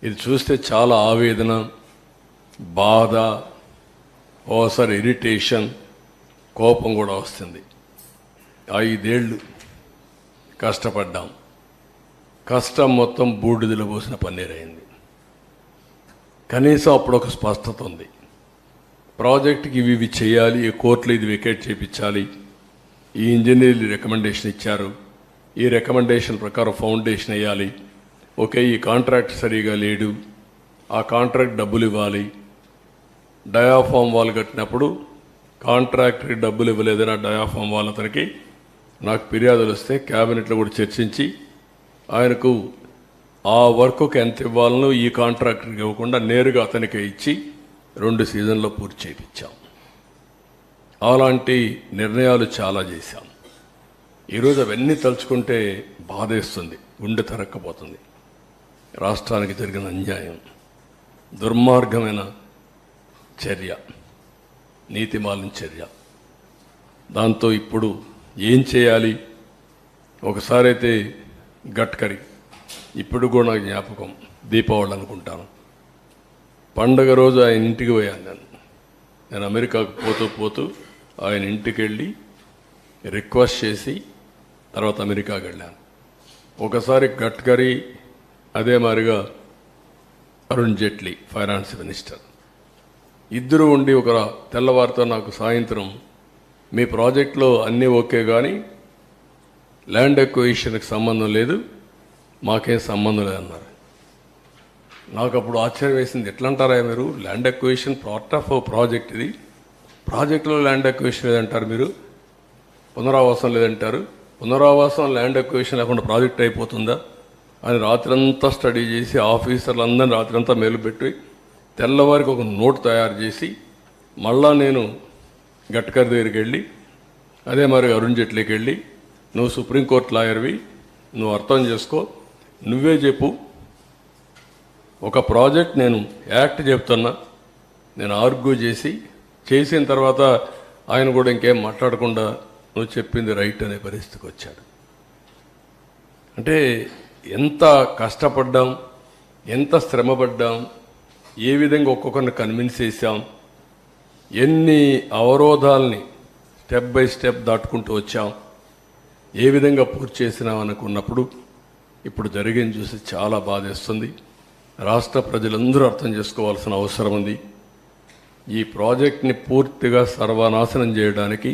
ఇది చూస్తే చాలా ఆవేదన, బాధ, ఓసారి ఇరిటేషన్, కోపం కూడా వస్తుంది. 5 ఏళ్ళు కష్టపడ్డాం. కష్టం మొత్తం బూడిదలో పోసిన పన్నీరైంది. కనీసం అప్పుడు ఒక స్పష్టత ఉంది. ప్రాజెక్టుకి ఇవి చేయాలి, ఈ కోర్టులో ఇది వెకేట్ చేయించాలి, ఈ ఇంజనీర్లు రికమెండేషన్ ఇచ్చారు, ఈ రికమెండేషన్ ప్రకారం ఫౌండేషన్ వేయాలి, ఓకే ఈ కాంట్రాక్ట్ సరిగా లేడు, ఆ కాంట్రాక్ట్ డబ్బులు ఇవ్వాలి, డయాఫామ్ వాల్ కట్టినప్పుడు కాంట్రాక్టర్కి డబ్బులు ఇవ్వలేదని ఆ డయాఫామ్ వాల్ అతనికి నాకు ఫిర్యాదులు వస్తే క్యాబినెట్లో కూడా చర్చించి ఆయనకు ఆ వర్క్కి ఎంత ఇవ్వాలనో ఈ కాంట్రాక్టర్కి ఇవ్వకుండా నేరుగా అతనికే ఇచ్చి 2 సీజన్లో పూర్తి చేయించాం. అలాంటి నిర్ణయాలు చాలా చేశాం. ఈరోజు అవన్నీ తలుచుకుంటే బాధేస్తుంది, గుండె తరక్కపోతుంది. రాష్ట్రానికి జరిగిన అన్యాయం, దుర్మార్గమైన చర్య, నీతిమాలిన చర్య. దాంతో ఇప్పుడు ఏం చేయాలి? ఒకసారి అయితే గడ్కరీ, ఇప్పుడు కూడా నాకు జ్ఞాపకం, దీపావళి అనుకుంటాను, పండగ రోజు ఆయన ఇంటికి పోయాను. నేను అమెరికాకు పోతూ ఆయన ఇంటికి వెళ్ళి రిక్వెస్ట్ చేసి తర్వాత అమెరికాకి వెళ్ళాను. ఒకసారి గడ్కరీ, అదే మాదిరిగా అరుణ్ జైట్లీ ఫైనాన్స్ మినిస్టర్, ఇద్దరు ఉండి ఒక తెల్లవారితో నాకు సాయంత్రం మీ ప్రాజెక్టులో అన్నీ ఓకే కానీ ల్యాండ్ ఎక్విజిషన్కి సంబంధం లేదు, మాకేం సంబంధం లేదన్నారు. నాకు అప్పుడు ఆశ్చర్యం వేసింది. ఎట్లా అంటారా మీరు? Land acquisition part of project, ఇది ప్రాజెక్టులో ల్యాండ్ ఎక్విజిషన్ లేదంటారు, మీరు పునరావాసం లేదంటారు, పునరావాసం ల్యాండ్ ఎక్విజిషన్ లేకుండా ప్రాజెక్ట్ అయిపోతుందా అని రాత్రంతా స్టడీ చేసి ఆఫీసర్లందరినీ రాత్రంతా మేలుపెట్టి తెల్లవారికి ఒక నోట్ తయారు చేసి మళ్ళా నేను గడ్కరీ దగ్గరికి వెళ్ళి అదే మరి అరుణ్ జైట్లీకి వెళ్ళి, నువ్వు సుప్రీంకోర్టు లాయర్వి, నువ్వు అర్థం చేసుకో, నువ్వే చెప్పు, ఒక ప్రాజెక్ట్ నేను యాక్ట్ చెప్తున్నా, నేను ఆర్గ్యూ చేసిన తర్వాత ఆయన కూడా ఇంకేం మాట్లాడకుండా నువ్వు చెప్పింది రైట్ అనే పరిస్థితికి వచ్చాడు. అంటే ఎంత కష్టపడ్డాం, ఎంత శ్రమపడ్డాం, ఏ విధంగా ఒక్కొక్కరిని కన్విన్స్ చేశాం, ఎన్ని అవరోధాలని స్టెప్ బై స్టెప్ దాటుకుంటూ వచ్చాం, ఏ విధంగా పూర్తి చేసినాం అనుకున్నప్పుడు ఇప్పుడు జరిగింది చూసి చాలా బాధేస్తుంది. రాష్ట్ర ప్రజలందరూ అర్థం చేసుకోవాల్సిన అవసరం ఉంది. ఈ ప్రాజెక్ట్ని పూర్తిగా సర్వనాశనం చేయడానికి